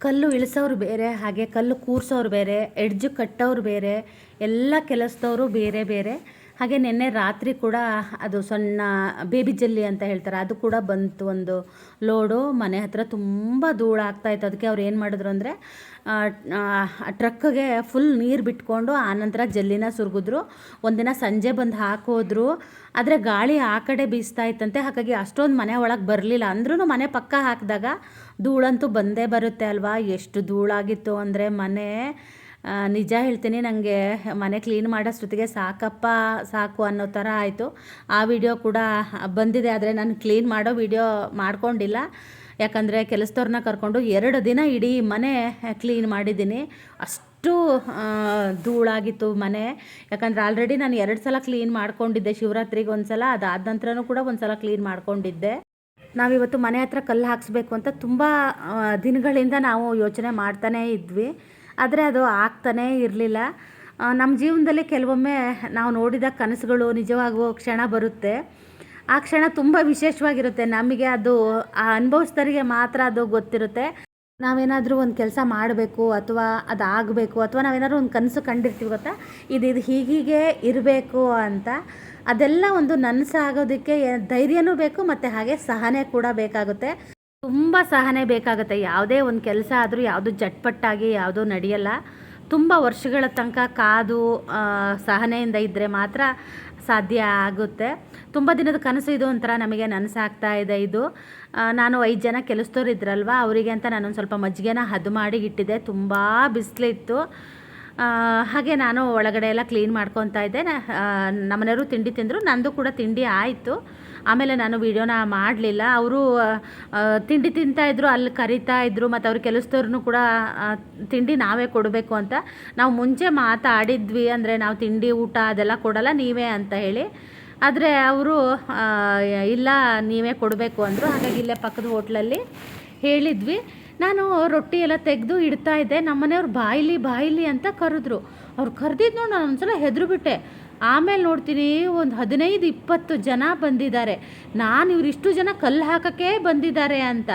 ಕಲ್ಲು ಇಳಿಸೋರು ಬೇರೆ, ಹಾಗೆ ಕಲ್ಲು ಕೂರಿಸೋರು ಬೇರೆ, ಎಡ್ಜು ಕಟ್ಟೋರು ಬೇರೆ, ಎಲ್ಲ ಕೆಲಸದವರು ಬೇರೆ ಬೇರೆ. ಹಾಗೆ ನಿನ್ನೆ ರಾತ್ರಿ ಕೂಡ ಅದು ಸಣ್ಣ ಬೇಬಿ ಜಲ್ಲಿ ಅಂತ ಹೇಳ್ತಾರೆ, ಅದು ಕೂಡ ಬಂತು ಒಂದು ಲೋಡು. ಮನೆ ಹತ್ರ ತುಂಬ ಧೂಳಾಗ್ತಾಯಿತ್ತು. ಅದಕ್ಕೆ ಅವ್ರು ಏನು ಮಾಡಿದ್ರು ಅಂದರೆ ಟ್ರಕ್ಗೆ ಫುಲ್ ನೀರು ಬಿಟ್ಕೊಂಡು ಆನಂತರ ಜಲ್ಲಿನ ಸುರಿಗಿದ್ರು. ಒಂದಿನ ಸಂಜೆ ಬಂದು ಹಾಕೋದ್ರು, ಆದರೆ ಗಾಳಿ ಆ ಕಡೆ ಬೀಸ್ತಾ ಇತ್ತಂತೆ. ಹಾಗಾಗಿ ಅಷ್ಟೊಂದು ಮನೆ ಒಳಗೆ ಬರಲಿಲ್ಲ. ಅಂದ್ರೂ ಮನೆ ಪಕ್ಕ ಹಾಕಿದಾಗ ಧೂಳಂತೂ ಬಂದೇ ಬರುತ್ತೆ ಅಲ್ವಾ. ಎಷ್ಟು ಧೂಳಾಗಿತ್ತು ಅಂದರೆ ಮನೆ, ನಿಜ ಹೇಳ್ತೀನಿ, ನನಗೆ ಮನೆ ಕ್ಲೀನ್ ಮಾಡೋಷ್ಟೊತ್ತಿಗೆ ಸಾಕು ಅನ್ನೋ ಥರ ಆಯಿತು. ಆ ವಿಡಿಯೋ ಕೂಡ ಬಂದಿದೆ, ಆದರೆ ನಾನು ಕ್ಲೀನ್ ಮಾಡೋ ವಿಡಿಯೋ ಮಾಡ್ಕೊಂಡಿಲ್ಲ. ಯಾಕಂದರೆ ಕೆಲಸದವ್ರನ್ನ ಕರ್ಕೊಂಡು 2 ದಿನ ಇಡೀ ಮನೆ ಕ್ಲೀನ್ ಮಾಡಿದ್ದೀನಿ. ಅಷ್ಟು ಧೂಳಾಗಿತ್ತು ಮನೆ. ಯಾಕಂದರೆ ಆಲ್ರೆಡಿ ನಾನು 2 ಸಲ ಕ್ಲೀನ್ ಮಾಡ್ಕೊಂಡಿದ್ದೆ, ಶಿವರಾತ್ರಿಗೆ ಒಂದು ಸಲ, ಅದಾದ ನಂತರನೂ ಕೂಡ ಒಂದು ಸಲ ಕ್ಲೀನ್ ಮಾಡ್ಕೊಂಡಿದ್ದೆ. ನಾವಿವತ್ತು ಮನೆ ಹತ್ರ ಕಲ್ಲು ಹಾಕಿಸ್ಬೇಕು ಅಂತ ತುಂಬ ದಿನಗಳಿಂದ ನಾವು ಯೋಚನೆ ಮಾಡ್ತಾನೇ ಇದ್ವಿ, ಆದರೆ ಅದು ಆಗ್ತಾನೇ ಇರಲಿಲ್ಲ. ನಮ್ಮ ಜೀವನದಲ್ಲಿ ಕೆಲವೊಮ್ಮೆ ನಾವು ನೋಡಿದ ಕನಸುಗಳು ನಿಜವಾಗುವ ಕ್ಷಣ ಬರುತ್ತೆ. ಆ ಕ್ಷಣ ತುಂಬ ವಿಶೇಷವಾಗಿರುತ್ತೆ. ನಮಗೆ ಅದು ಆ ಅನುಭವಿಸಿದವರಿಗೆ ಮಾತ್ರ ಅದು ಗೊತ್ತಿರುತ್ತೆ. ನಾವೇನಾದರೂ ಒಂದು ಕೆಲಸ ಮಾಡಬೇಕು ಅಥವಾ ಅದಾಗಬೇಕು ಅಥವಾ ನಾವೇನಾದ್ರು ಒಂದು ಕನಸು ಕಂಡಿರ್ತೀವಿ ಗೊತ್ತಾ, ಇದು ಹೀಗೀಗೆ ಇರಬೇಕು ಅಂತ. ಅದೆಲ್ಲ ಒಂದು ನನಸಾಗೋದಕ್ಕೆ ಧೈರ್ಯನೂ ಬೇಕು ಮತ್ತು ಹಾಗೆ ಸಹನೆ ಕೂಡ ಬೇಕಾಗುತ್ತೆ. ತುಂಬ ಸಹನೆ ಬೇಕಾಗುತ್ತೆ. ಯಾವುದೇ ಒಂದು ಕೆಲಸ ಆದರೂ ಯಾವುದು ಜಟ್ಪಟ್ಟಾಗಿ ಯಾವುದೂ ನಡೆಯಲ್ಲ. ತುಂಬ ವರ್ಷಗಳ ತನಕ ಕಾದು ಸಹನೆಯಿಂದ ಇದ್ದರೆ ಮಾತ್ರ ಸಾಧ್ಯ ಆಗುತ್ತೆ. ತುಂಬ ದಿನದ ಕನಸು ಇದು, ಒಂಥರ ನಮಗೆ ನನಸಾಗ್ತಾ ಇದೆ ಇದು. ನಾನು 5 ಜನ ಕೆಲಸದವ್ರು ಇದ್ರಲ್ವ, ಅವರಿಗೆ ಅಂತ ನಾನೊಂದು ಸ್ವಲ್ಪ ಮಜ್ಜಿಗೆನ ಹದು ಮಾಡಿ ಇಟ್ಟಿದ್ದೆ. ತುಂಬ ಬಿಸಿಲಿತ್ತು. ಹಾಗೆ ನಾನು ಒಳಗಡೆ ಎಲ್ಲ ಕ್ಲೀನ್ ಮಾಡ್ಕೊತಾ ಇದ್ದೆ. ನಮ್ಮನೆಯವರು ತಿಂಡಿ ತಿಂದರು, ನಂದು ಕೂಡ ತಿಂಡಿ ಆಯಿತು. ಆಮೇಲೆ ನಾನು ವೀಡಿಯೋನ ಮಾಡಲಿಲ್ಲ. ಅವರು ತಿಂಡಿ ತಿಂತಾಯಿದ್ರು, ಅಲ್ಲಿ ಕರಿತಾ ಇದ್ದರು. ಮತ್ತು ಅವ್ರ ಕೆಲಸದವ್ರನ್ನೂ ಕೂಡ ತಿಂಡಿ ನಾವೇ ಕೊಡಬೇಕು ಅಂತ ನಾವು ಮುಂಚೆ ಮಾತಾಡಿದ್ವಿ. ಅಂದರೆ ನಾವು ತಿಂಡಿ ಊಟ ಅದೆಲ್ಲ ಕೊಡಲ್ಲ, ನೀವೇ ಅಂತ ಹೇಳಿ. ಆದರೆ ಅವರು ಇಲ್ಲ ನೀವೇ ಕೊಡಬೇಕು ಅಂದರು. ಹಾಗಾಗಿ ಇಲ್ಲೇ ಪಕ್ಕದ ಹೋಟ್ಲಲ್ಲಿ ಹೇಳಿದ್ವಿ. ನಾನು ರೊಟ್ಟಿ ಎಲ್ಲ ತೆಗೆದು ಇಡ್ತಾ ಇದ್ದೆ. ನಮ್ಮನೆಯವ್ರು ಬಾಯಿಲಿ ಅಂತ ಕರೆದ್ರು. ಅವ್ರು ಕರೆದಿದ್ದು ನೋಡಿ ನಾನು ಒಂದ್ಸಲ ಹೆದರುಬಿಟ್ಟೆ. ಆಮೇಲೆ ನೋಡ್ತೀನಿ ಒಂದು 15-20 ಜನ ಬಂದಿದ್ದಾರೆ. ನಾನು ಇವರಿಷ್ಟು ಜನ ಕಲ್ಲು ಹಾಕೋಕ್ಕೆ ಬಂದಿದ್ದಾರೆ ಅಂತ.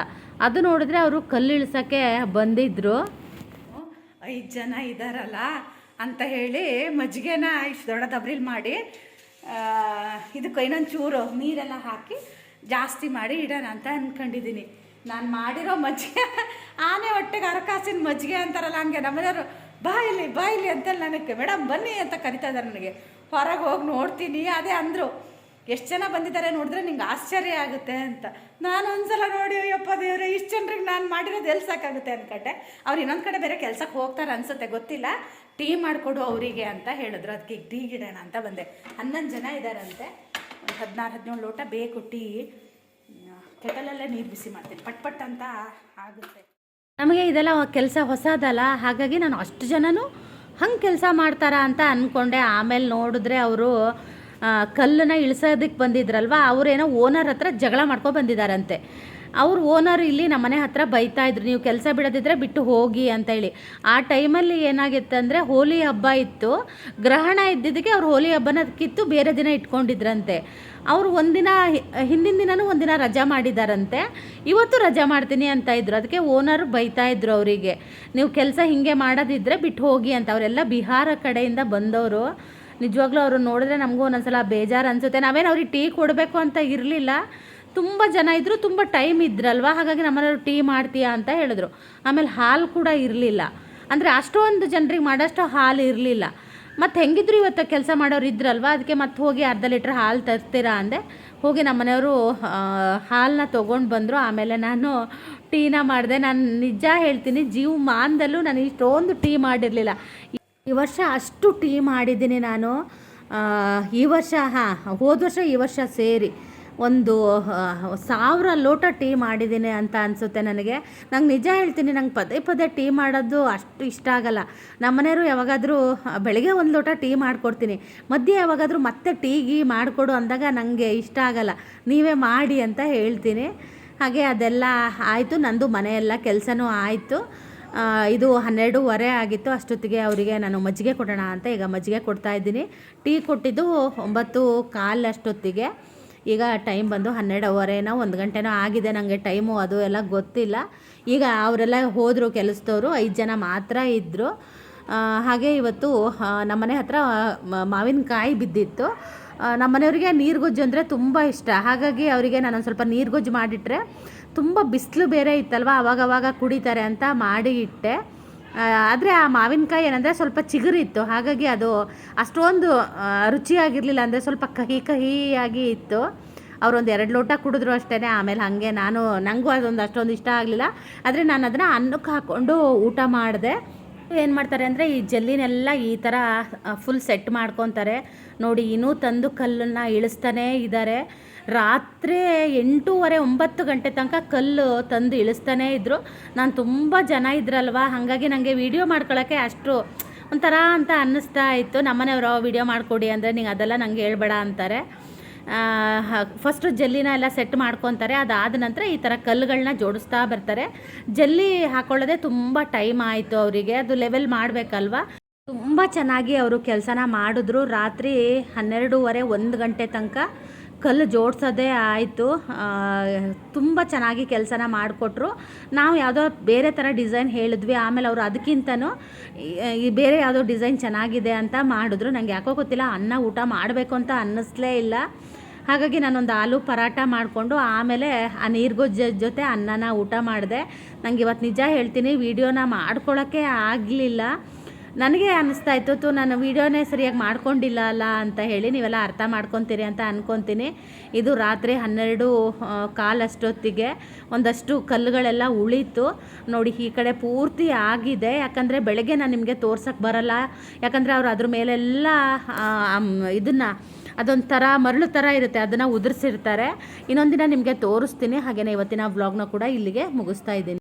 ಅದು ನೋಡಿದ್ರೆ ಅವರು ಕಲ್ಲು ಇಳಿಸೋಕ್ಕೆ ಬಂದಿದ್ದರು. 5 ಜನ ಇದ್ದಾರಲ್ಲ ಅಂತ ಹೇಳಿ ಮಜ್ಜಿಗೆನ ಇಷ್ಟು ದೊಡ್ಡ ದಬ್ರಿಲಿ ಮಾಡಿ ಇದಕ್ಕೆ ಇನ್ನೊಂದು ಚೂರು ನೀರೆಲ್ಲ ಹಾಕಿ ಜಾಸ್ತಿ ಮಾಡಿ ಇಡೋಣ ಅಂತ ಅಂದ್ಕೊಂಡಿದ್ದೀನಿ. ನಾನು ಮಾಡಿರೋ ಮಜ್ಜಿಗೆ ಆನೆ ಹೊಟ್ಟೆಗೆ ಅರಕಾಸಿನ ಮಜ್ಜಿಗೆ ಅಂತಾರಲ್ಲ, ಹಂಗೆ ನಮ್ಮನೆಯವರು ಬಾಯಿಲಿ ಅಂತ ನನಗೆ ಮೇಡಮ್ ಬನ್ನಿ ಅಂತ ಕರಿತಾ ಇದ್ದಾರೆ. ನನಗೆ ಹೊರಗೆ ಹೋಗಿ ನೋಡ್ತೀನಿ. ಅದೇ ಅಂದರು, ಎಷ್ಟು ಜನ ಬಂದಿದ್ದಾರೆ ನೋಡಿದ್ರೆ ನಿಂಗೆ ಆಶ್ಚರ್ಯ ಆಗುತ್ತೆ ಅಂತ. ನಾನು ಒಂದ್ಸಲ ನೋಡಿ ಅಯ್ಯಪ್ಪ ದೇವ್ರೆ, ಇಷ್ಟು ಜನರಿಗೆ ನಾನು ಮಾಡಿರೋದು ಎಲ್ಲಿ ಸಾಕಾಗುತ್ತೆ ಅಂದ್ಕೊಂಡೆ. ಅವ್ರು ಇನ್ನೊಂದು ಕಡೆ ಬೇರೆ ಕೆಲ್ಸಕ್ಕೆ ಹೋಗ್ತಾರೆ ಅನಿಸುತ್ತೆ, ಗೊತ್ತಿಲ್ಲ. ಟೀ ಮಾಡಿಕೊಡು ಅವರಿಗೆ ಅಂತ ಹೇಳಿದ್ರು. ಅದಕ್ಕೆ ಟೀ ಗಿಡೋಣ ಅಂತ ಬಂದೆ. 11 ಜನ ಇದ್ದಾರಂತೆ. ಒಂದು 16-17 ಲೋಟ ಬೇಕು ಟೀ. ಕೆಟಲಲ್ಲೇ ನೀರು ಬಿಸಿ ಮಾಡ್ತೀನಿ, ಪಟ್ ಅಂತ ಆಗುತ್ತೆ. ನಮಗೆ ಇದೆಲ್ಲ ಕೆಲಸ ಹೊಸದಲ್ಲ, ಹಾಗಾಗಿ ನಾನು ಅಷ್ಟು ಜನನೂ ಹಂಗೆ ಕೆಲಸ ಮಾಡ್ತಾರಾ ಅಂತ ಅಂದ್ಕೊಂಡೆ. ಆಮೇಲೆ ನೋಡಿದ್ರೆ ಅವರು ಕಲ್ಲನ್ನ ಇಳಿಸೋದಕ್ಕೆ ಬಂದಿದ್ರಲ್ವ, ಅವರೇನೋ ಓನರ್ ಹತ್ರ ಜಗಳ ಮಾಡ್ಕೊ ಬಂದಿದ್ದಾರಂತೆ. ಅವ್ರು ಓನರ್ ಇಲ್ಲಿ ನಮ್ಮ ಮನೆ ಹತ್ರ ಬೈತಾಯಿದ್ರು, ನೀವು ಕೆಲಸ ಬಿಡೋದಿದ್ರೆ ಬಿಟ್ಟು ಹೋಗಿ ಅಂತ ಹೇಳಿ. ಆ ಟೈಮಲ್ಲಿ ಏನಾಗಿತ್ತು ಅಂದರೆ ಹೋಲಿ ಹಬ್ಬ ಇತ್ತು, ಗ್ರಹಣ ಇದ್ದಿದ್ದಕ್ಕೆ ಅವ್ರು ಹೋಲಿ ಹಬ್ಬನ ಕಿತ್ತು ಬೇರೆ ದಿನ ಇಟ್ಕೊಂಡಿದ್ರಂತೆ. ಅವರು ಒಂದಿನ ಹಿಂದಿನ ದಿನವೂ ಒಂದಿನ ರಜಾ ಮಾಡಿದಾರಂತೆ. ಇವತ್ತು ರಜಾ ಮಾಡ್ತೀನಿ ಅಂತ ಇದ್ರು. ಅದಕ್ಕೆ ಓನರ್ ಬೈತಾಯಿದ್ರು ಅವರಿಗೆ, ನೀವು ಕೆಲಸ ಹೀಗೆ ಮಾಡೋದಿದ್ರೆ ಬಿಟ್ಟು ಹೋಗಿ ಅಂತ. ಅವರೆಲ್ಲ ಬಿಹಾರ ಕಡೆಯಿಂದ ಬಂದವರು. ನಿಜವಾಗ್ಲೂ ಅವರು ನೋಡಿದ್ರೆ ನಮಗೂ ಒಂದೊಂದ್ಸಲ ಬೇಜಾರು ಅನಿಸುತ್ತೆ. ನಾವೇನು ಅವ್ರಿಗೆ ಟೀ ಕೊಡಬೇಕು ಅಂತ ಇರಲಿಲ್ಲ. ತುಂಬ ಜನ ಇದ್ದರು, ತುಂಬ ಟೈಮ್ ಇದ್ರಲ್ವ, ಹಾಗಾಗಿ ನಮ್ಮನೆಯವರು ಟೀ ಮಾಡ್ತೀಯಾ ಅಂತ ಹೇಳಿದ್ರು. ಆಮೇಲೆ ಹಾಲು ಕೂಡ ಇರಲಿಲ್ಲ. ಅಂದರೆ ಅಷ್ಟೊಂದು ಜನರಿಗೆ ಮಾಡೋಷ್ಟು ಹಾಲು ಇರಲಿಲ್ಲ. ಮತ್ತು ಹೆಂಗಿದ್ರು ಇವತ್ತು ಕೆಲಸ ಮಾಡೋರು ಇದ್ರಲ್ವ, ಅದಕ್ಕೆ ಮತ್ತೆ ಹೋಗಿ ಅರ್ಧ ಲೀಟ್ರ್ ಹಾಲು ತರ್ತೀರಾ ಅಂದೆ. ಹೋಗಿ ನಮ್ಮನೆಯವರು ಹಾಲನ್ನ ತೊಗೊಂಡು ಬಂದರು. ಆಮೇಲೆ ನಾನು ಟೀನ ಮಾಡಿದೆ. ನಾನು ನಿಜ ಹೇಳ್ತೀನಿ, ಜೀವಮಾನದಲ್ಲೂ ನಾನು ಇಷ್ಟೊಂದು ಟೀ ಮಾಡಿರಲಿಲ್ಲ. ಈ ವರ್ಷ ಅಷ್ಟು ಟೀ ಮಾಡಿದ್ದೀನಿ ನಾನು. ಈ ವರ್ಷ ಹೋದ ವರ್ಷ ಈ ವರ್ಷ ಸೇರಿ ಒಂದು 1000 ಲೋಟ ಟೀ ಮಾಡಿದ್ದೀನಿ ಅಂತ ಅನಿಸುತ್ತೆ ನನಗೆ. ನಂಗೆ ನಿಜ ಹೇಳ್ತೀನಿ, ನಂಗೆ ಪದೇ ಟೀ ಮಾಡೋದು ಅಷ್ಟು ಇಷ್ಟ ಆಗಲ್ಲ. ನಮ್ಮನೆಯವರು ಯಾವಾಗಾದರೂ ಬೆಳಗ್ಗೆ 1 ಲೋಟ ಟೀ ಮಾಡಿಕೊಡ್ತೀನಿ, ಮಧ್ಯೆ ಯಾವಾಗಾದರೂ ಮತ್ತೆ ಟೀ ಮಾಡಿಕೊಡು ಅಂದಾಗ ನನಗೆ ಇಷ್ಟ ಆಗಲ್ಲ. ನೀವೇ ಮಾಡಿ ಅಂತ ಹೇಳ್ತೀನಿ. ಹಾಗೆ ಅದೆಲ್ಲ ಆಯಿತು. ನಂದು ಮನೆಯೆಲ್ಲ ಕೆಲಸನೂ ಆಯಿತು. ಇದು 12:15 ಆಗಿತ್ತು. ಅಷ್ಟೊತ್ತಿಗೆ ಅವರಿಗೆ ನಾನು ಮಜ್ಜಿಗೆ ಕೊಡೋಣ ಅಂತ ಈಗ ಮಜ್ಜಿಗೆ ಕೊಡ್ತಾಯಿದ್ದೀನಿ. ಟೀ ಕೊಟ್ಟಿದ್ದು 9:15 ಅಷ್ಟೊತ್ತಿಗೆ. ಈಗ ಟೈಮ್ ಬಂದು 12:15 1 ಗಂಟೆನೋ ಆಗಿದೆ. ನನಗೆ ಟೈಮು ಅದು ಎಲ್ಲ ಗೊತ್ತಿಲ್ಲ. ಈಗ ಅವರೆಲ್ಲ ಹೋದರು ಕೆಲಸದವರು, 5 ಜನ ಮಾತ್ರ ಇದ್ದರು. ಹಾಗೆ ಇವತ್ತು ನಮ್ಮನೆ ಹತ್ರ ಮಾವಿನಕಾಯಿ ಬಿದ್ದಿತ್ತು. ನಮ್ಮನೆಯವರಿಗೆ ನೀರುಗೊಜ್ಜು ಅಂದರೆ ತುಂಬ ಇಷ್ಟ. ಹಾಗಾಗಿ ಅವರಿಗೆ ನಾನೊಂದು ಸ್ವಲ್ಪ ನೀರುಗೊಜ್ಜು ಮಾಡಿಟ್ರೆ, ತುಂಬ ಬಿಸಿಲು ಬೇರೆ ಇತ್ತಲ್ವ, ಆವಾಗವಾಗ ಕುಡಿತಾರೆ ಅಂತ ಮಾಡಿ ಇಟ್ಟೆ. ಆದರೆ ಆ ಮಾವಿನಕಾಯಿ ಏನಂದರೆ ಸ್ವಲ್ಪ ಚಿಗುರಿತ್ತು, ಹಾಗಾಗಿ ಅದು ಅಷ್ಟೊಂದು ರುಚಿಯಾಗಿರಲಿಲ್ಲ. ಅಂದರೆ ಸ್ವಲ್ಪ ಕಹಿಯಾಗಿ ಇತ್ತು. ಅವರೊಂದು 2 ಲೋಟ ಕುಡಿದ್ರು ಅಷ್ಟೇ. ಆಮೇಲೆ ಹಾಗೆ ನನಗೂ ಅದೊಂದು ಅಷ್ಟೊಂದು ಇಷ್ಟ ಆಗಲಿಲ್ಲ. ಆದರೆ ನಾನು ಅದನ್ನು ಅನ್ನಕ್ಕೆ ಹಾಕ್ಕೊಂಡು ಊಟ ಮಾಡಿದೆ. ಏನು ಮಾಡ್ತಾರೆ ಅಂದರೆ ಈ ಜಲ್ಲಿನೆಲ್ಲ ಈ ಥರ ಫುಲ್ ಸೆಟ್ ಮಾಡ್ಕೊತಾರೆ ನೋಡಿ. ಇನ್ನೂ ತಂದು ಕಲ್ಲನ್ನು ಇಳಿಸ್ತಾನೇ ಇದ್ದಾರೆ. ರಾತ್ರಿ 8:30-9 ಗಂಟೆ ತನಕ ಕಲ್ಲು ತಂದು ಇಳಿಸ್ತಾನೇ ಇದ್ದರು. ನಾನು ತುಂಬ ಜನ ಇದ್ರಲ್ವ, ಹಾಗಾಗಿ ನನಗೆ ವೀಡಿಯೋ ಮಾಡ್ಕೊಳ್ಳೋಕ್ಕೆ ಅಷ್ಟು ಒಂಥರ ಅಂತ ಅನ್ನಿಸ್ತಾ ಇತ್ತು. ನಮ್ಮನೆಯವರು ವೀಡಿಯೋ ಮಾಡಿಕೊಡಿ ಅಂದರೆ ನೀವು ಅದೆಲ್ಲ ನನಗೆ ಹೇಳ್ಬೇಡ ಅಂತಾರೆ. ಫಸ್ಟು ಜಲ್ಲಿನ ಎಲ್ಲ ಸೆಟ್ ಮಾಡ್ಕೊತಾರೆ. ಅದಾದ ನಂತರ ಈ ಥರ ಕಲ್ಲುಗಳನ್ನ ಜೋಡಿಸ್ತಾ ಬರ್ತಾರೆ. ಜಲ್ಲಿ ಹಾಕೊಳ್ಳೋದೇ ತುಂಬ ಟೈಮ್ ಆಯಿತು ಅವರಿಗೆ. ಅದು ಲೆವೆಲ್ ಮಾಡಬೇಕಲ್ವ. ತುಂಬ ಚೆನ್ನಾಗಿ ಅವರು ಕೆಲಸನ ಮಾಡಿದ್ರು. ರಾತ್ರಿ 12:30-1 ಗಂಟೆ ತನಕ ಕಲ್ಲು ಜೋಡಿಸೋದೇ ಆಯಿತು. ತುಂಬ ಚೆನ್ನಾಗಿ ಕೆಲಸನ ಮಾಡಿಕೊಟ್ರು. ನಾವು ಯಾವುದೋ ಬೇರೆ ಥರ ಡಿಸೈನ್ ಹೇಳಿದ್ವಿ, ಆಮೇಲೆ ಅವರು ಅದಕ್ಕಿಂತನೂ ಈ ಬೇರೆ ಯಾವುದೋ ಡಿಸೈನ್ ಚೆನ್ನಾಗಿದೆ ಅಂತ ಮಾಡಿದ್ರು. ನನಗೆ ಯಾಕೋ ಗೊತ್ತಿಲ್ಲ, ಅನ್ನ ಊಟ ಮಾಡಬೇಕು ಅಂತ ಅನ್ನಿಸ್ಲೇ ಇಲ್ಲ. ಹಾಗಾಗಿ ನಾನೊಂದು ಆಲೂ ಪರಾಟ ಮಾಡಿಕೊಂಡು ಆಮೇಲೆ ಆ ನೀರ್ಗೊಜ್ಜ ಜೊತೆ ಅನ್ನನ ಊಟ ಮಾಡಿದೆ. ನನಗೆ ಇವತ್ತು ನಿಜ ಹೇಳ್ತೀನಿ, ವೀಡಿಯೋನ ಮಾಡ್ಕೊಳ್ಳೋಕ್ಕೆ ಆಗಲಿಲ್ಲ. ನನಗೆ ಅನ್ನಿಸ್ತಾ ಇತ್ತು ನಾನು ವೀಡಿಯೋನೇ ಸರಿಯಾಗಿ ಮಾಡ್ಕೊಂಡಿಲ್ಲ ಅಲ್ಲ ಅಂತ ಹೇಳಿ. ನೀವೆಲ್ಲ ಅರ್ಥ ಮಾಡ್ಕೊತೀರಿ ಅಂತ ಅಂದ್ಕೊತೀನಿ. ಇದು ರಾತ್ರಿ 12:15 ಅಷ್ಟೊತ್ತಿಗೆ ಒಂದಷ್ಟು ಕಲ್ಲುಗಳೆಲ್ಲ ಉಳೀತು ನೋಡಿ. ಈ ಕಡೆ ಪೂರ್ತಿ ಆಗಿದೆ, ಯಾಕಂದರೆ ಬೆಳಗ್ಗೆ ನಾನು ನಿಮಗೆ ತೋರ್ಸೋಕ್ಕೆ ಬರಲ್ಲ, ಯಾಕಂದರೆ ಅವರು ಅದ್ರ ಮೇಲೆಲ್ಲ ಇದನ್ನು ಅದೊಂಥರ ಮರಳು ಥರ ಇರುತ್ತೆ, ಅದನ್ನು ಉದುರಿಸಿರ್ತಾರೆ. ಇನ್ನೊಂದು ದಿನ ನಿಮಗೆ ತೋರಿಸ್ತೀನಿ. ಹಾಗೆಯೇ ಇವತ್ತಿನ ವ್ಲಾಗ್ನ ಕೂಡ ಇಲ್ಲಿಗೆ ಮುಗಿಸ್ತಾ ಇದ್ದೀನಿ.